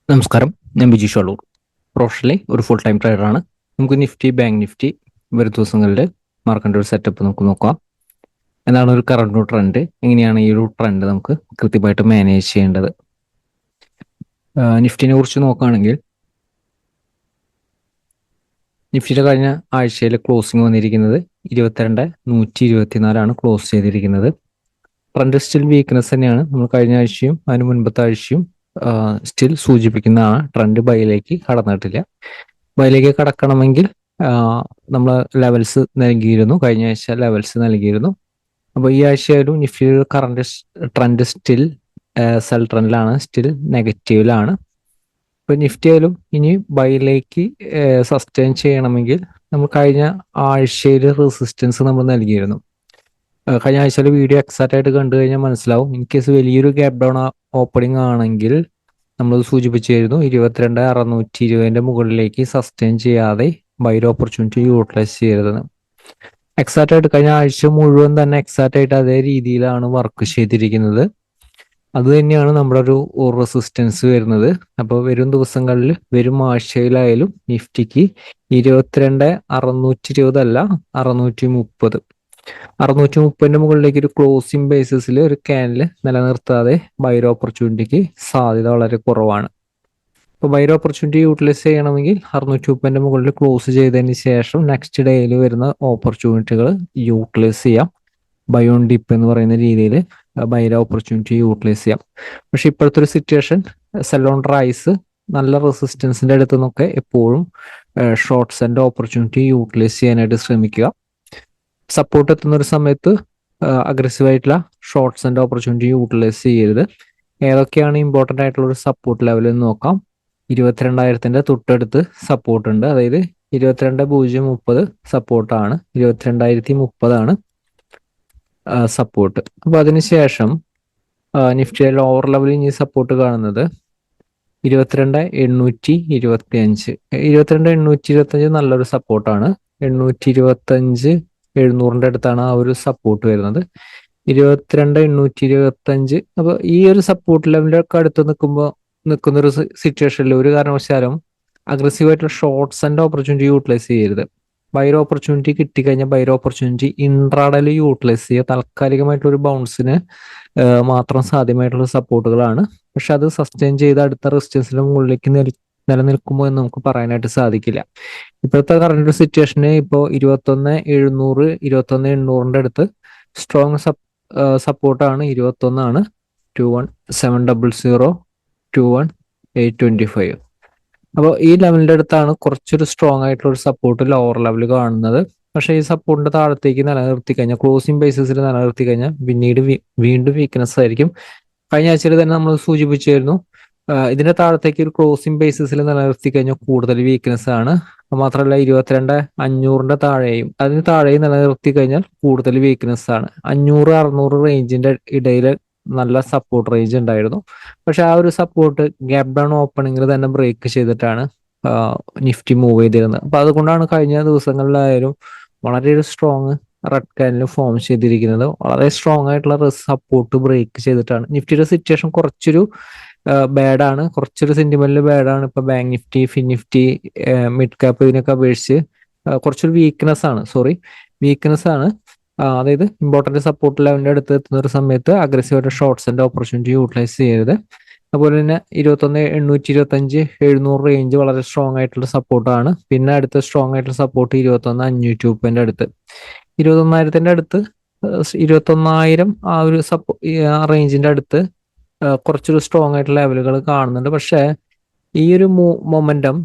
നമസ്കാരം, ഞാൻ ബിജി ഷോളൂർ. പ്രൊഫഷണലി ഒരു ഫുൾ ടൈം ട്രേഡറാണ്. നമുക്ക് നിഫ്റ്റി, ബാങ്ക് നിഫ്റ്റി വരും ദിവസങ്ങളിൽ മാർക്കറ്റിൻ്റെ ഒരു സെറ്റപ്പ് നമുക്ക് നോക്കാം. എന്താണ് ഒരു കറണ്ട് ട്രെൻഡ്, എങ്ങനെയാണ് ഈ ഒരു ട്രെൻഡ് നമുക്ക് കൃത്യമായിട്ട് മാനേജ് ചെയ്യേണ്ടത്. നിഫ്റ്റിനെ കുറിച്ച് നോക്കുകയാണെങ്കിൽ നിഫ്റ്റിയുടെ കഴിഞ്ഞ ആഴ്ചയിൽ ക്ലോസിംഗ് വന്നിരിക്കുന്നത് 22,124 ക്ലോസ് ചെയ്തിരിക്കുന്നത്. ട്രെൻഡ് സ്റ്റിൽ വീക്ക്നെസ് തന്നെയാണ്. നമ്മൾ കഴിഞ്ഞ ആഴ്ചയും അതിന് മുൻപത്തെ ആഴ്ചയും സ്റ്റിൽ സൂചിപ്പിക്കുന്ന ആ ട്രെൻഡ് ബൈയിലേക്ക് കടന്നിട്ടില്ല. ബൈയിലേക്ക് കടക്കണമെങ്കിൽ നമ്മൾ ലെവൽസ് നൽകിയിരുന്നു, കഴിഞ്ഞ ആഴ്ച ലെവൽസ് നൽകിയിരുന്നു. അപ്പോൾ ഈ ആഴ്ചയായാലും നിഫ്റ്റിയുടെ കറണ്ട് ട്രെൻഡ് സ്റ്റിൽ സെൽ ട്രെൻഡിലാണ്, സ്റ്റിൽ നെഗറ്റീവിലാണ്. ഇപ്പോൾ നിഫ്റ്റി ആയാലും ഇനി ബൈയിലേക്ക് സസ്റ്റെയിൻ ചെയ്യണമെങ്കിൽ നമ്മൾ കഴിഞ്ഞ ആഴ്ചയിൽ റെസിസ്റ്റൻസ് നമ്മൾ നൽകിയിരുന്നു. കഴിഞ്ഞ ആഴ്ചയിലെ വീഡിയോ എക്സാക്റ്റ് ആയിട്ട് കണ്ടു കഴിഞ്ഞാൽ മനസ്സിലാവും. ഇൻ കേസ് വലിയൊരു ഗ്യാപ് ഡൗൺ ഓപ്പണിംഗ് ആണെങ്കിൽ നമ്മൾ സൂചിപ്പിച്ചിരുന്നു 22,620 മുകളിലേക്ക് സസ്റ്റെയിൻ ചെയ്യാതെ ബൈ ഓപ്പർച്യൂണിറ്റി യൂട്ടിലൈസ് ചെയ്യരുതെന്ന്. എക്സാക്റ്റ് ആയിട്ട് കഴിഞ്ഞ ആഴ്ച മുഴുവൻ തന്നെ എക്സാക്റ്റ് ആയിട്ട് അതേ രീതിയിലാണ് വർക്ക് ചെയ്തിരിക്കുന്നത്. അത് തന്നെയാണ് നമ്മുടെ ഒരു റെസിസ്റ്റൻസ് വരുന്നത്. അപ്പോൾ വരും ദിവസങ്ങളിൽ, വരും ആഴ്ചയിലായാലും നിഫ്റ്റിക്ക് 22,620 അല്ല 630, 630 മുകളിലേക്ക് ഒരു ക്ലോസിംഗ് ബേസിസിൽ ഒരു ക്യാനിൽ നിലനിർത്താതെ ബൈർ ഓപ്പർച്യൂണിറ്റിക്ക് സാധ്യത വളരെ കുറവാണ്. അപ്പോൾ ബൈർ ഓപ്പർച്യൂണിറ്റി യൂട്ടിലൈസ് ചെയ്യണമെങ്കിൽ 630 മുകളിൽ ക്ലോസ് ചെയ്തതിന് ശേഷം നെക്സ്റ്റ് ഡേയിൽ വരുന്ന ഓപ്പർച്യൂണിറ്റികൾ യൂട്ടിലൈസ് ചെയ്യാം. ബൈ ഓൺ ഡിപ്പ് എന്ന് പറയുന്ന രീതിയിൽ ബൈർ ഓപ്പർച്യൂണിറ്റി യൂട്ടിലൈസ് ചെയ്യാം. പക്ഷെ ഇപ്പോഴത്തെ ഒരു സിറ്റുവേഷൻ സെൽ ഓൺ റൈസ്, നല്ല റെസിസ്റ്റൻസിന്റെ അടുത്ത് നിന്നൊക്കെ എപ്പോഴും ഷോർട്ട്സ് ആൻഡ് ഓപ്പർച്യൂണിറ്റി യൂട്ടിലൈസ് ചെയ്യാനായിട്ട് ശ്രമിക്കുക. സപ്പോർട്ട് എത്തുന്ന ഒരു സമയത്ത് അഗ്രസീവ് ആയിട്ടുള്ള ഷോർട്ട്സ് ആൻഡ് ഓപ്പർച്യൂണിറ്റി യൂട്ടിലൈസ് ചെയ്യരുത്. ഏതൊക്കെയാണ് ഇമ്പോർട്ടൻ്റ് ആയിട്ടുള്ള ഒരു സപ്പോർട്ട് ലെവൽ എന്ന് നോക്കാം. 22,000 തൊട്ടടുത്ത് സപ്പോർട്ട് ഉണ്ട്, അതായത് 22,030 സപ്പോർട്ടാണ്, 22,030 സപ്പോർട്ട്. അപ്പോൾ അതിനുശേഷം നിഫ്റ്റിയുടെ ലോവർ ലെവലിൽ ഇനി സപ്പോർട്ട് കാണുന്നത് 22,825. 22,825 നല്ലൊരു സപ്പോർട്ടാണ്. 825 700 അടുത്താണ് ആ ഒരു സപ്പോർട്ട് വരുന്നത്. 22,825. അപ്പോൾ ഈ ഒരു സപ്പോർട്ട് ലെവലിന്റെ ഒക്കെ അടുത്ത് നിൽക്കുന്ന ഒരു സിറ്റുവേഷനിൽ ഒരു കാരണവശാലും അഗ്രസീവായിട്ടുള്ള ഷോർട്ട്സ് ആൻഡ് ഓപ്പർച്യൂണിറ്റി യൂട്ടിലൈസ് ചെയ്യരുത്. ബൈർ ഓപ്പർച്യൂണിറ്റി കിട്ടിക്കഴിഞ്ഞാൽ ബൈർ ഓപ്പർച്യൂണിറ്റി ഇൻട്രാഡേയിൽ യൂട്ടിലൈസ് ചെയ്യുക. താൽക്കാലികമായിട്ടുള്ള ഒരു ബൗൺസിന് മാത്രം സാധ്യമായിട്ടുള്ള സപ്പോർട്ടുകളാണ്. പക്ഷെ അത് സസ്റ്റെയിൻ ചെയ്ത് അടുത്ത റെസിസ്റ്റൻസിന്റെ മുകളിലേക്ക് നിലനിൽക്കുമോ എന്ന് നമുക്ക് പറയാനായിട്ട് സാധിക്കില്ല. ഇപ്പോഴത്തെ കറണ്ട് സിറ്റുവേഷന് ഇപ്പോൾ 21,700 21,800 അടുത്ത് സ്ട്രോങ് സപ്പോർട്ടാണ്. 21 21,700 21,825. അപ്പോൾ ഈ ലെവലിന്റെ അടുത്താണ് കുറച്ചൊരു സ്ട്രോങ് ആയിട്ടുള്ള ഒരു സപ്പോർട്ട് ലോവർ ലെവൽ കാണുന്നത്. പക്ഷേ ഈ സപ്പോർട്ടിന്റെ താഴത്തേക്ക് നിലനിർത്തി കഴിഞ്ഞാൽ, ക്ലോസിംഗ് ബേസിസിൽ നിലനിർത്തി കഴിഞ്ഞാൽ പിന്നീട് വീണ്ടും വീക്ക്നെസ് ആയിരിക്കും. കഴിഞ്ഞ ആഴ്ചയിൽ തന്നെ നമ്മൾ സൂചിപ്പിച്ചിരുന്നു, ഇതിന്റെ താഴത്തേക്ക് ഒരു ക്ലോസിംഗ് ബേസിസിൽ നിലനിർത്തി കഴിഞ്ഞാൽ കൂടുതൽ വീക്ക്നെസ് ആണ്. മാത്രമല്ല 22,500 താഴെയും അതിന് താഴെയും നിലനിർത്തി കഴിഞ്ഞാൽ കൂടുതൽ വീക്ക്നെസ് ആണ്. 500-600 റേഞ്ചിന്റെ ഇടയിൽ നല്ല സപ്പോർട്ട് റേഞ്ച് ഉണ്ടായിരുന്നു. പക്ഷെ ആ ഒരു സപ്പോർട്ട് ഗ്യാപ് ഡൗൺ ഓപ്പണിംഗിൽ തന്നെ ബ്രേക്ക് ചെയ്തിട്ടാണ് നിഫ്റ്റി മൂവ് ചെയ്തിരുന്നത്. അപ്പൊ അതുകൊണ്ടാണ് കഴിഞ്ഞ ദിവസങ്ങളിലായാലും വളരെ ഒരു സ്ട്രോങ് റെഡ് കാനിൽ ഫോം ചെയ്തിരിക്കുന്നത്. വളരെ സ്ട്രോങ് ആയിട്ടുള്ള സപ്പോർട്ട് ബ്രേക്ക് ചെയ്തിട്ടാണ്. നിഫ്റ്റിയുടെ സിറ്റുവേഷൻ കുറച്ചൊരു ബാഡാണ്, കുറച്ചൊരു സെന്റിമെന്റിൽ ബാഡാണ്. ഇപ്പൊ bank Nifty, fin Nifty, mid cap ഇതിനൊക്കെ അപേക്ഷിച്ച് കുറച്ചൊരു വീക്ക്നെസ് ആണ്. അതായത് ഇമ്പോർട്ടന്റ് സപ്പോർട്ട് ലെവലിന്റെ അടുത്ത് എത്തുന്ന ഒരു സമയത്ത് അഗ്രസീവായിട്ട് ഷോർട്ട്സ് ആൻഡ് ഓപ്പർച്യൂണിറ്റി യൂട്ടിലൈസ് ചെയ്യരുത്. അതുപോലെ തന്നെ 21,825 700 റേഞ്ച് വളരെ സ്ട്രോങ് ആയിട്ടുള്ള സപ്പോർട്ടാണ്. പിന്നെ അടുത്ത സ്ട്രോങ് ആയിട്ടുള്ള സപ്പോർട്ട് 21,530 അടുത്ത്, 21,000 അടുത്ത്, 21,000 ആ ഒരു റേഞ്ചിന്റെ അടുത്ത് കുറച്ചൊരു സ്ട്രോങ് ആയിട്ടുള്ള ലെവലുകൾ കാണുന്നുണ്ട്. പക്ഷേ ഈ ഒരു മൊമെന്റം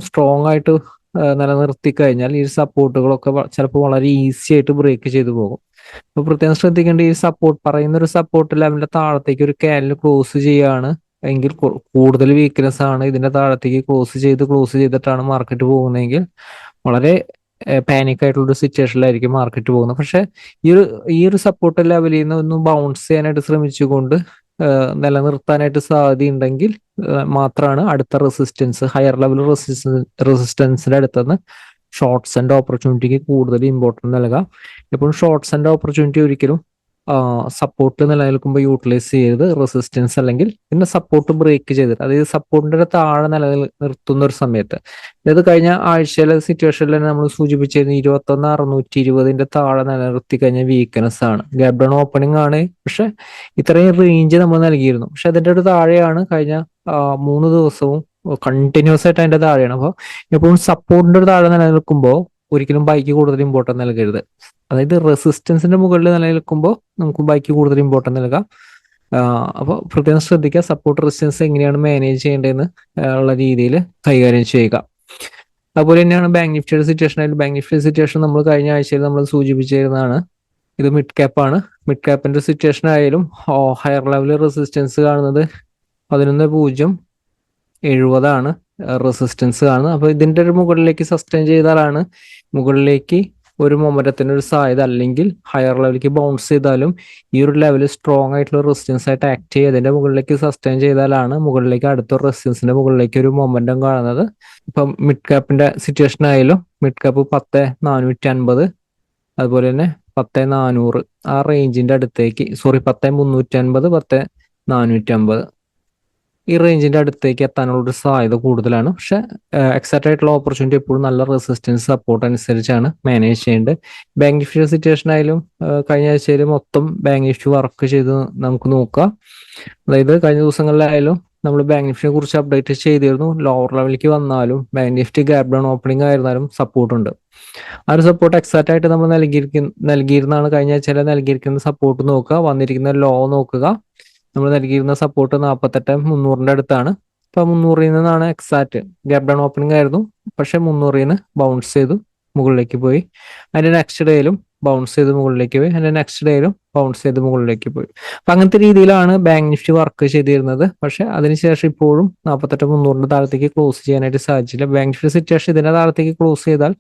സ്ട്രോങ് ആയിട്ട് നിലനിർത്തി കഴിഞ്ഞാൽ ഈ സപ്പോർട്ടുകളൊക്കെ ചിലപ്പോൾ വളരെ ഈസി ആയിട്ട് ബ്രേക്ക് ചെയ്തു പോകും. അപ്പൊ പ്രത്യേകം ശ്രദ്ധിക്കേണ്ട, ഈ പറയുന്ന ഒരു സപ്പോർട്ട് ലെവലിന്റെ താഴത്തേക്ക് ഒരു ക്യാനിൽ ക്ലോസ് ചെയ്യുകയാണ് എങ്കിൽ കൂടുതൽ വീക്ക്നെസ് ആണ്. ഇതിന്റെ താഴത്തേക്ക് ക്ലോസ് ചെയ്തിട്ടാണ് മാർക്കറ്റ് പോകുന്നതെങ്കിൽ വളരെ പാനിക് ആയിട്ടുള്ള ഒരു സിറ്റുവേഷനിലായിരിക്കും മാർക്കറ്റ് പോകുന്നത്. പക്ഷെ ഈ ഒരു സപ്പോർട്ട് ലെവലിൽ നിന്ന് ഒന്ന് ബൗൺസ് ചെയ്യാനായിട്ട് ശ്രമിച്ചുകൊണ്ട് നിലനിർത്താനായിട്ട് സാധ്യതയുണ്ടെങ്കിൽ മാത്രമാണ് അടുത്ത ഹയർ ലെവൽ റെസിസ്റ്റൻസിന്റെ അടുത്തുനിന്ന് ഷോർട്ട്സ് ആൻഡ് ഓപ്പർച്യൂണിറ്റിക്ക് കൂടുതൽ ഇമ്പോർട്ടൻസ് നൽകുക. എപ്പോഴും ഷോർട്ട്സ് ആൻഡ് ഓപ്പർച്യൂണിറ്റി ഒരിക്കലും സപ്പോർട്ട് നിലനിൽക്കുമ്പോൾ യൂട്ടിലൈസ് ചെയ്ത് റെസിസ്റ്റൻസ് അല്ലെങ്കിൽ പിന്നെ സപ്പോർട്ട് ബ്രേക്ക് ചെയ്തിട്ട് അതായത് സപ്പോർട്ടിന്റെ താഴെ നിർത്തുന്ന ഒരു സമയത്ത്, ഇത് കഴിഞ്ഞ ആഴ്ചയിലെ സിറ്റുവേഷനിൽ തന്നെ നമ്മൾ സൂചിപ്പിച്ചിരുന്നു 21,620 താഴെ നിലനിർത്തി കഴിഞ്ഞ വീക്ക്നെസ് ആണ്. ഗ്യാപ് ഡൗൺ ഓപ്പണിംഗ് ആണ്, പക്ഷെ ഇത്രയും റേഞ്ച് നമ്മൾ നൽകിയിരുന്നു. പക്ഷെ അതിന്റെ ഒരു താഴെയാണ് കഴിഞ്ഞ 3 ദിവസവും കണ്ടിന്യൂസ് ആയിട്ട് അതിന്റെ താഴെയാണ്. അപ്പോൾ എപ്പോഴും സപ്പോർട്ടിന്റെ ഒരു താഴെ നിലനിൽക്കുമ്പോൾ ഒരിക്കലും ബൈക്ക് കൂടുതൽ ഇമ്പോർട്ടൻസ് നൽകരുത്. അതായത് റെസിസ്റ്റൻസിന്റെ മുകളിൽ നിലനിൽക്കുമ്പോൾ നമുക്ക് ബൈക്ക് കൂടുതൽ ഇമ്പോർട്ടൻസ് നൽകാം. അപ്പോൾ പ്രത്യേകം ശ്രദ്ധിക്കുക, സപ്പോർട്ട് റെസിസ്റ്റൻസ് എങ്ങനെയാണ് മാനേജ് ചെയ്യേണ്ടതെന്ന് ഉള്ള രീതിയിൽ കൈകാര്യം ചെയ്യുക. അതുപോലെ തന്നെയാണ് ബാങ്ക് നിഫ്റ്റിയുടെ സിറ്റുവേഷൻ. ആയാലും ബാങ്ക് നിഫ്റ്റി സിറ്റുവേഷൻ നമ്മൾ കഴിഞ്ഞ ആഴ്ചയിൽ നമ്മൾ സൂചിപ്പിച്ചിരുന്നതാണ്. ഇത് മിഡ് ക്യാപ്പ് ആണ്. മിഡ് ക്യാപ്പിന്റെ സിറ്റുവേഷൻ ആയാലും ഹയർ ലെവൽ റെസിസ്റ്റൻസ് കാണുന്നത് 11,070 റെസിസ്റ്റൻസ് കാണുന്നത്. അപ്പോൾ ഇതിന്റെ ഒരു മുകളിലേക്ക് സസ്റ്റെയിൻ ചെയ്താലാണ് മുകളിലേക്ക് ഒരു മൊമെന്റത്തിന്റെ ഒരു സാധ്യത, അല്ലെങ്കിൽ ഹയർ ലെവലിലേക്ക് ബൗൺസ് ചെയ്താലും ഈ ഒരു ലെവൽ സ്ട്രോങ് ആയിട്ടുള്ള റെസിസ്റ്റൻസ് ആയിട്ട് ആക്ട് ചെയ്യുക. അതിന്റെ മുകളിലേക്ക് സസ്റ്റെയിൻ ചെയ്താലാണ് മുകളിലേക്ക് അടുത്ത റെസിസ്റ്റൻസിന്റെ മുകളിലേക്ക് ഒരു മൊമെന്റം കാണുന്നത്. ഇപ്പം മിഡ് ക്യാപ്പിന്റെ സിറ്റുവേഷൻ ആയാലും മിഡ് ക്യാപ്പ് 10,450, അതുപോലെ തന്നെ 10,400 ആ റേഞ്ചിന്റെ അടുത്തേക്ക്, 10,350, 10,450 ഈ റേഞ്ചിന്റെ അടുത്തേക്ക് എത്താനുള്ള ഒരു സാധ്യത കൂടുതലാണ്. പക്ഷെ എക്സാക്റ്റ് ആയിട്ടുള്ള ഓപ്പർച്യൂണിറ്റി എപ്പോഴും നല്ല റെസിസ്റ്റൻസ് സപ്പോർട്ട് അനുസരിച്ചാണ് മാനേജ് ചെയ്യേണ്ടത്. ബാങ്ക് നിഫ്റ്റി സിറ്റുവേഷൻ ആയാലും കഴിഞ്ഞ ആഴ്ചയിൽ മൊത്തം ബാങ്ക് നിഫ്റ്റി വർക്ക് ചെയ്ത് നമുക്ക് നോക്കാം. അതായത് കഴിഞ്ഞ ദിവസങ്ങളിലായാലും നമ്മൾ ബാങ്ക് നിഫ്റ്റിയെ കുറിച്ച് അപ്ഡേറ്റ് ചെയ്തിരുന്നു. ലോവർ ലെവലിലേക്ക് വന്നാലും bank Nifty gap down opening ആയിരുന്നാലും സപ്പോർട്ട് ഉണ്ട്. ആ ഒരു സപ്പോർട്ട് എക്സാക്റ്റ് ആയിട്ട് നമ്മൾ നൽകിയിരുന്നതാണ്. കഴിഞ്ഞ ആഴ്ചയിൽ നൽകിയിരിക്കുന്ന സപ്പോർട്ട് നോക്കുക, വന്നിരിക്കുന്ന ലോ നോക്കുക. നമ്മൾ നൽകിയിരുന്ന സപ്പോർട്ട് 48,300 അടുത്താണ്. ഇപ്പൊ 300 നിന്നാണ് എക്സാക്റ്റ് ഗ്യാപ് ഡൗൺ ഓപ്പണിംഗ് ആയിരുന്നു, പക്ഷെ 300 ബൗൺസ് ചെയ്തു മുകളിലേക്ക് പോയി. അതിന്റെ നെക്സ്റ്റ് ഡേയിലും ബൗൺസ് ചെയ്ത് മുകളിലേക്ക് പോയി. അതിന്റെ നെക്സ്റ്റ് ഡേയിലും ബൗൺസ് ചെയ്ത് മുകളിലേക്ക് പോയി. അപ്പൊ അങ്ങനത്തെ രീതിയിലാണ് ബാങ്ക് നിഫ്റ്റി വർക്ക് ചെയ്തിരുന്നത്. പക്ഷെ അതിനുശേഷം ഇപ്പോഴും 48,300 താഴത്തേക്ക് ക്ലോസ് ചെയ്യാനായിട്ട് സാധിച്ചില്ല. ബാങ്ക് നിഫ്റ്റി സിറ്റുവേഷൻ ഇതിന്റെ താഴത്തേക്ക് ക്ലോസ് ചെയ്താൽ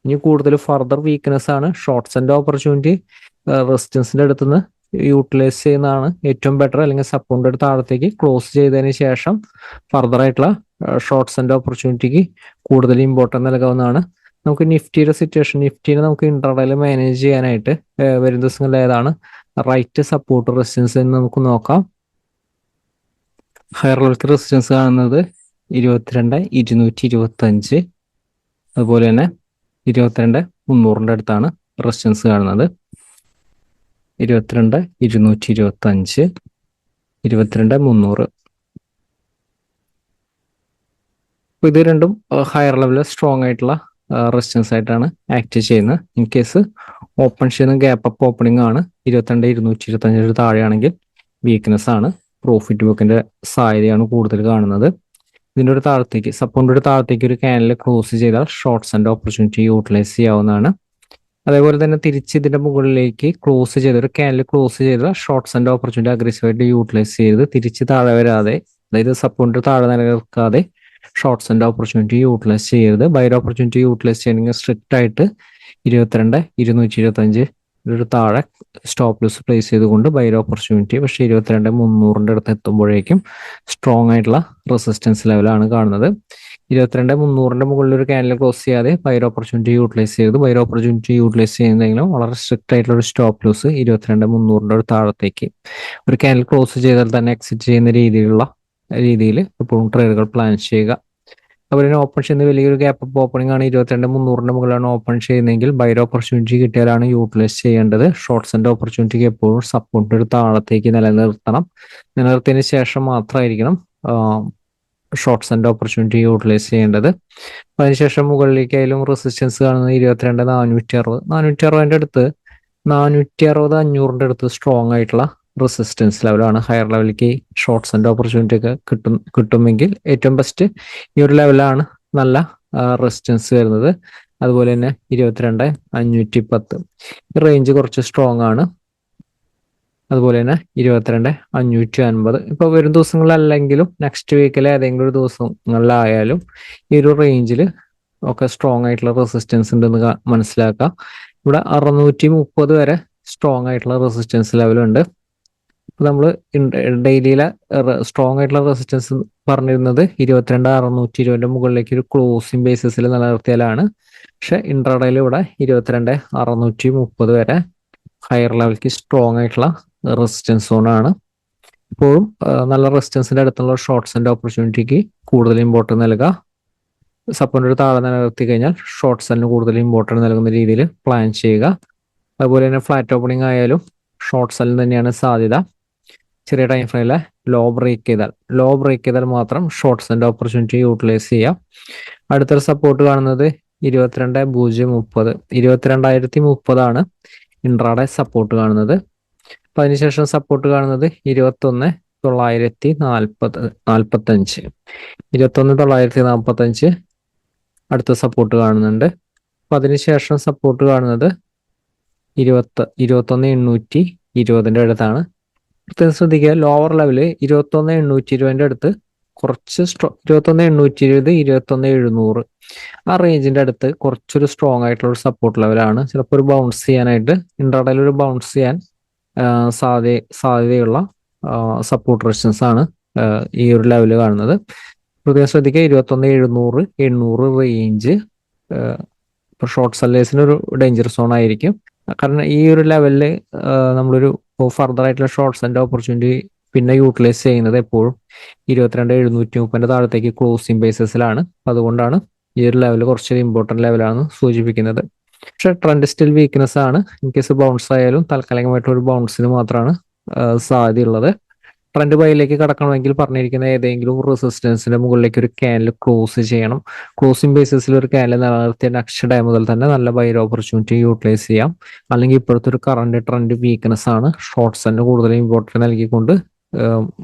ഇനി കൂടുതൽ ഫർദർ വീക്ക്നെസ് ആണ്. ഷോർട്ട്സിന്റെ ഓപ്പർച്യൂണിറ്റി റെസിസ്റ്റൻസിന്റെ അടുത്തുനിന്ന് യൂട്ടിലൈസ് ചെയ്യുന്നതാണ് ഏറ്റവും ബെറ്റർ. അല്ലെങ്കിൽ സപ്പോർട്ടിന്റെ താഴത്തേക്ക് ക്ലോസ് ചെയ്തതിന് ശേഷം ഫർദർ ആയിട്ടുള്ള ഷോർട്ട്സിന്റെ ഓപ്പർച്യൂണിറ്റിക്ക് കൂടുതൽ ഇമ്പോർട്ടൻസ് നൽകാവുന്നതാണ്. നമുക്ക് നിഫ്റ്റിയുടെ സിറ്റുവേഷൻ, നിഫ്റ്റിനെ നമുക്ക് ഇന്റർഡേയിൽ മാനേജ് ചെയ്യാനായിട്ട് വരും ദിവസങ്ങളിൽ ഏതാണ് റൈറ്റ് സപ്പോർട്ട് റെസിസ്റ്റൻസ് എന്ന് നമുക്ക് നോക്കാം. ഹയർ ലെവൽ റെസിസ്റ്റൻസ് കാണുന്നത് 22,225, അതുപോലെ തന്നെ 22,300 അടുത്താണ് റെസിസ്റ്റൻസ് കാണുന്നത്. 22,225, 22,300. ഇത് രണ്ടും ഹയർ ലെവലിൽ സ്ട്രോങ് ആയിട്ടുള്ള റെസിസ്റ്റൻസ് ആയിട്ടാണ് ആക്ട് ചെയ്യുന്നത്. ഇൻ കേസ് ഓപ്പൺ ചെയ്യുന്ന ഗ്യാപ്പ് അപ്പ് ഓപ്പണിംഗ് ആണ് 22,225 താഴെയാണെങ്കിൽ വീക്ക്നെസ് ആണ്. പ്രോഫിറ്റ് ബുക്കിന്റെ സാധ്യതയാണ് കൂടുതൽ കാണുന്നത്. ഇതിന്റെ ഒരു താഴത്തേക്ക്, സപ്പോർട്ടിന്റെ ഒരു താഴത്തേക്ക് ഒരു ക്യാനൽ ക്ലോസ് ചെയ്താൽ ഷോർട്ട്സ് ആൻഡ് ഓപ്പർച്യൂണിറ്റി യൂട്ടിലൈസ് ചെയ്യാവുന്നതാണ്. അതേപോലെ തന്നെ തിരിച്ച് ഇതിന്റെ മുകളിലേക്ക് ക്ലോസ് ചെയ്ത് ഒരു ക്യാനൽ ക്ലോസ് ചെയ്ത ഷോർട്ട്സ് ആൻഡ് ഓപ്പർച്യൂണിറ്റി അഗ്രസീവായിട്ട് യൂട്ടിലൈസ് ചെയ്ത് തിരിച്ച് താഴെ വരാതെ, അതായത് സപ്പോർട്ടിന്റെ താഴെ നിലനിൽക്കാതെ ഷോർട്ട്സ് ആൻഡ് ഓപ്പർച്യൂണിറ്റി യൂട്ടിലൈസ് ചെയ്യരുത്. ബൈർ ഓപ്പർച്യൂണിറ്റി യൂട്ടിലൈസ് ചെയ്യണമെങ്കിൽ സ്ട്രിക്റ്റ് ആയിട്ട് 22,225 ഒരു താഴെ സ്റ്റോപ്പ് ലോസ് പ്ലേസ് ചെയ്തുകൊണ്ട് ബൈർ ഓപ്പർച്യൂണിറ്റി. പക്ഷേ 22,300 അടുത്ത് എത്തുമ്പോഴേക്കും സ്ട്രോങ് ആയിട്ടുള്ള റെസിസ്റ്റൻസ് ലെവലാണ് കാണുന്നത്. 22,300 മുകളിൽ ഒരു ക്യാനൽ ക്ലോസ് ചെയ്യാതെ ബൈർ ഓപ്പർച്യൂണിറ്റി യൂട്ടിലൈസ് ചെയ്ത് ബൈർ ഓപ്പർച്യൂണിറ്റി യൂട്ടിലൈസ് ചെയ്യുന്നതെങ്കിലും വളരെ സ്ട്രിക്റ്റ് ആയിട്ടുള്ള ഒരു സ്റ്റോപ്പ് ലോസ് 22,300 ഒരു താഴത്തേക്ക് ഒരു ക്യാനൽ ക്ലോസ് ചെയ്താൽ തന്നെ എക്സിറ്റ് ചെയ്യുന്ന രീതിയിൽ എപ്പോഴും ട്രേഡുകൾ പ്ലാൻ ചെയ്യുക. അതുപോലെ തന്നെ ഓപ്പൺ ചെയ്യുന്ന വലിയൊരു ഗ്യാപ്പ് അപ്പ് ഓപ്പണിംഗ് ആണ്. 22,300 മുകളിലാണ് ഓപ്പൺ ചെയ്യുന്നതെങ്കിൽ ബൈർ ഓപ്പർച്യൂണിറ്റി കിട്ടിയാലാണ് യൂട്ടിലൈസ് ചെയ്യേണ്ടത്. ഷോർട്ട്സ് ആൻഡ് ഓപ്പർച്യൂണിറ്റിക്ക് എപ്പോഴും സപ്പോർട്ട് ഒരു താഴത്തേക്ക് നിലനിർത്തിയതിനു ശേഷം മാത്രമായിരിക്കണം ഷോർട്ട്സ് ആൻഡ് ഓപ്പർച്യൂണിറ്റി യൂട്ടിലൈസ് ചെയ്യേണ്ടത്. അതിനുശേഷം മുകളിലേക്കായാലും റെസിസ്റ്റൻസ് കാണുന്നത് 22,460, 460 അടുത്ത്, 460, 500 അടുത്ത് സ്ട്രോങ് ആയിട്ടുള്ള റെസിസ്റ്റൻസ് ലെവലാണ്. ഹയർ ലെവലിലേക്ക് ഷോർട്ട്സ് ആൻഡ് ഓപ്പർച്യൂണിറ്റി ഒക്കെ കിട്ടുമെങ്കിൽ ഏറ്റവും ബെസ്റ്റ് ഈ ഒരു ലെവലാണ് നല്ല റെസിസ്റ്റൻസ് വരുന്നത്. അതുപോലെ തന്നെ 22,510 റേഞ്ച് കുറച്ച് സ്ട്രോങ് ആണ്. അതുപോലെ തന്നെ 22,550 ഇപ്പൊ വരും ദിവസങ്ങളിലല്ലെങ്കിലും നെക്സ്റ്റ് വീക്കിലെ ഏതെങ്കിലും ഒരു ദിവസങ്ങളിലായാലും ഈ ഒരു റേഞ്ചിൽ ഒക്കെ സ്ട്രോങ് ആയിട്ടുള്ള റെസിസ്റ്റൻസ് ഉണ്ടെന്ന് മനസ്സിലാക്കാം. ഇവിടെ 630 വരെ സ്ട്രോങ് ആയിട്ടുള്ള റെസിസ്റ്റൻസ് ലെവലുണ്ട്. നമ്മൾ ഡെയിലിയിലെ സ്ട്രോങ് ആയിട്ടുള്ള റെസിസ്റ്റൻസ് പറഞ്ഞിരുന്നത് 22,620 മുകളിലേക്ക് ഒരു ക്ലോസിംഗ് ബേസിസിൽ നിലനിർത്തിയാലാണ്. പക്ഷെ ഇൻട്രാഡേയിൽ ഇവിടെ 22,630 വരെ ഹയർ ലെവലിലേക്ക് സ്ട്രോങ് ആയിട്ടുള്ള റെസിസ്റ്റൻസ് സോണാണ്. ഇപ്പോഴും നല്ല റെസിസ്റ്റൻസിന്റെ അടുത്തുള്ള ഷോർട്ട്സിന്റെ ഓപ്പർച്യൂണിറ്റിക്ക് കൂടുതൽ ഇമ്പോർട്ടൻസ് നൽകുക. സപ്പോർട്ടിന്റെ താഴെ നിലനിർത്തി കഴിഞ്ഞാൽ ഷോർട്ട് സെല്ലിന് കൂടുതൽ ഇമ്പോർട്ടൻസ് നൽകുന്ന രീതിയിൽ പ്ലാൻ ചെയ്യുക. അതുപോലെ തന്നെ ഫ്ലാറ്റ് ഓപ്പണിംഗ് ആയാലും ഷോർട്ട് സെല്ലിന് തന്നെയാണ് സാധ്യത. ചെറിയ ടൈം ഫ്രെയിമിലെ ലോ ബ്രേക്ക് ചെയ്താൽ മാത്രം ഷോർട്ട് സെല്ലിന്റെ ഓപ്പർച്യൂണിറ്റി യൂട്ടിലൈസ് ചെയ്യാം. അടുത്തൊരു സപ്പോർട്ട് കാണുന്നത് 22,030 22,030 ഇൻട്രാഡേ സപ്പോർട്ട് കാണുന്നത്. അപ്പൊ അതിനുശേഷം സപ്പോർട്ട് കാണുന്നത് 21,945 21,945 അടുത്ത സപ്പോർട്ട് കാണുന്നുണ്ട്. അപ്പൊ അതിനുശേഷം സപ്പോർട്ട് കാണുന്നത് 21,820 അടുത്താണ്. പ്രത്യേകം ശ്രദ്ധിക്കുക, ലോവർ ലെവല് 21,820 അടുത്ത് കുറച്ച് 21,820 21,700 ആ റേഞ്ചിന്റെ അടുത്ത് കുറച്ചൊരു സ്ട്രോങ് ആയിട്ടുള്ള ഒരു സപ്പോർട്ട് ലെവലാണ്. ചിലപ്പോൾ ഒരു ബൗൺസ് ചെയ്യാനായിട്ട് ഇൻട്രാഡേയിൽ ഒരു ബൗൺസ് ചെയ്യാൻ സാധ്യതയുള്ള സപ്പോർട്ട് റെസിസ്റ്റൻസ് ആണ് ഈ ഒരു ലെവല് കാണുന്നത്. പ്രത്യേകം ശ്രദ്ധിക്കുക, 21,700 800 റേഞ്ച് ഇപ്പോൾ ഷോർട്ട് സെല്ലേഴ്സിന് ഒരു ഡേഞ്ചർ സോൺ ആയിരിക്കും. കാരണം ഈ ഒരു ലെവലില് നമ്മളൊരു ഫർദർ ആയിട്ടുള്ള ഷോർട്ട് സെല്ലിന്റെ ഓപ്പർച്യൂണിറ്റി പിന്നെ യൂട്ടിലൈസ് ചെയ്യുന്നത് എപ്പോഴും 22,730 താഴത്തേക്ക് ക്ലോസിംഗ് ബേസിസിലാണ്. അതുകൊണ്ടാണ് ഈ ഒരു ലെവൽ കുറച്ചൊരു ഇമ്പോർട്ടൻറ്റ് ലെവലാണ് സൂചിപ്പിക്കുന്നത്. പക്ഷെ ട്രെൻഡ് സ്റ്റിൽ വീക്ക്നെസ് ആണ്. ഇൻ കേസ് ബൗൺസ് ആയാലും താൽക്കാലികമായിട്ട് ഒരു ബൗൺസിന് മാത്രമാണ് സാധ്യതയുള്ളത്. ട്രെൻഡ് ബൈയിലേക്ക് കടക്കണമെങ്കിൽ പറഞ്ഞിരിക്കുന്ന ഏതെങ്കിലും റെസിസ്റ്റൻസിന്റെ മുകളിലേക്ക് ഒരു ക്യാൻഡിൽ ക്ലോസ് ചെയ്യണം. ക്ലോസിംഗ് ബേസിസിൽ ഒരു ക്യാൻഡിൽ നിലനിർത്തിയ നെക്സ്റ്റ് ഡേ മുതൽ തന്നെ നല്ല ബൈ ഓപ്പർച്യൂണിറ്റി യൂട്ടിലൈസ് ചെയ്യാം. അല്ലെങ്കിൽ ഇപ്പോഴത്തെ ഒരു കറണ്ട് ട്രെൻഡ് വീക്ക്നെസ് ആണ്. ഷോർട്ട് സെല്ലിന് കൂടുതൽ ഇമ്പോർട്ടൻസ് നൽകിക്കൊണ്ട്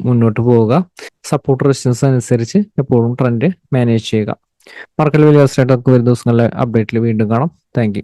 മുന്നോട്ട് പോവുക. സപ്പോർട്ട് റെസിസ്റ്റൻസ് അനുസരിച്ച് എപ്പോഴും ട്രെൻഡ് മാനേജ് ചെയ്യുക. മാർക്കറ്റിൽ വലിയ വരും ദിവസങ്ങളിലെ അപ്ഡേറ്റിൽ വീണ്ടും കാണാം. Thank you.